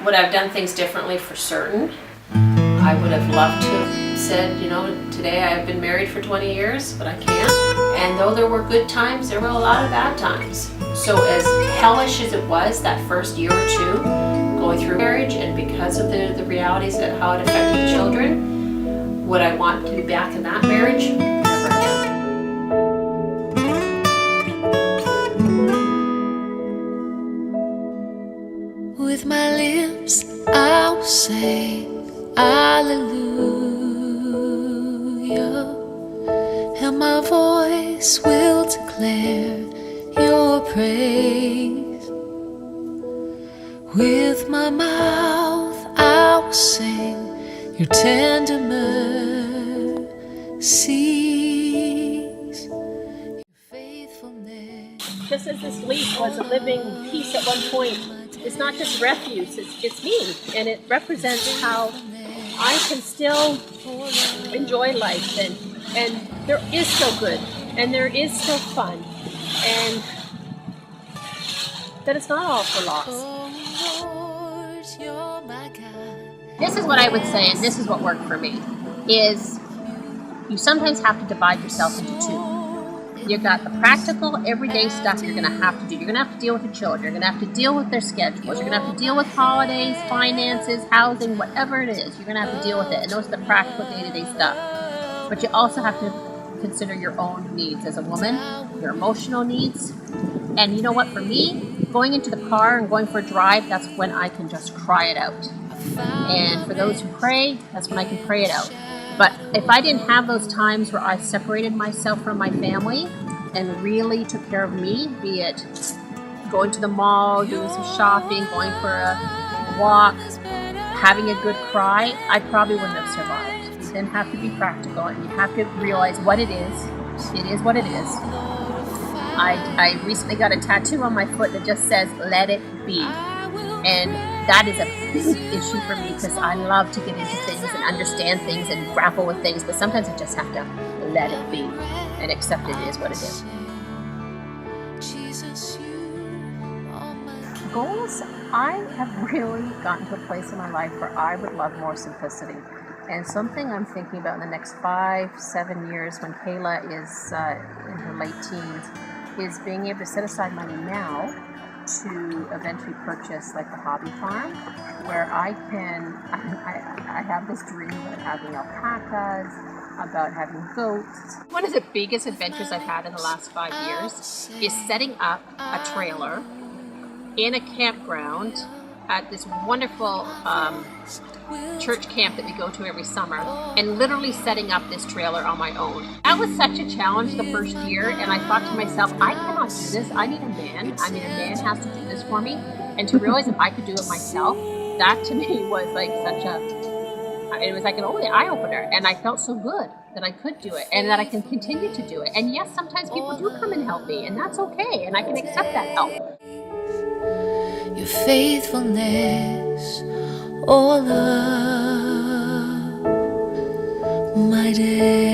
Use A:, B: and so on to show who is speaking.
A: Would I have done things differently? For certain. I would have loved to have said, you know, today I have been married for 20 years, but I can't. And though there were good times, there were a lot of bad times. So as hellish as it was that first year or two going through marriage, and because of the realities of how it affected the children, would I want to be back in that marriage? Never again.
B: With my lips I will say Hallelujah, and my voice will declare your praise. With my mouth I will sing your tender mercies, your faithfulness.
C: Just as this leaf was a living piece at one point, it's not just refuse, it's me. And it represents how I can still enjoy life, and there is still good, and there is still fun, and that it's not all for loss.
D: This is what I would say, and this is what worked for me, is you sometimes have to divide yourself into two. You've got the practical, everyday stuff you're going to have to do. You're going to have to deal with your children. You're going to have to deal with their schedules. You're going to have to deal with holidays, finances, housing, whatever it is. You're going to have to deal with it. And those are the practical day-to-day stuff. But you also have to consider your own needs as a woman, your emotional needs. And you know what? For me, going into the car and going for a drive, that's when I can just cry it out. And for those who pray, that's when I can pray it out. But if I didn't have those times where I separated myself from my family and really took care of me, be it going to the mall, doing some shopping, going for a walk, having a good cry, I probably wouldn't have survived. You then have to be practical, and you have to realize what it is. It is what it is. I recently got a tattoo on my foot that just says, "Let it be." And that is a big issue for me, because I love to get into things and understand things and grapple with things, but sometimes I just have to let it be and accept it is what it is. Goals, I have really gotten to a place in my life where I would love more simplicity. And something I'm thinking about in the next 5-7 years, when Kayla is in her late teens, is being able to set aside money now to eventually purchase like a hobby farm where I have this dream about having alpacas, about having goats. One of the biggest adventures I've had in the last 5 years is setting up a trailer in a campground at this wonderful church camp that we go to every summer, and literally setting up this trailer on my own. That was such a challenge the first year, and I thought to myself, I cannot do this. I need a man. I mean, a man has to do this for me. And to realize if I could do it myself, that to me was like it was like an eye-opener. And I felt so good that I could do it, and that I can continue to do it. And yes, sometimes people do come and help me, and that's okay, and I can accept that help.
B: Your faithfulness, oh love, my day.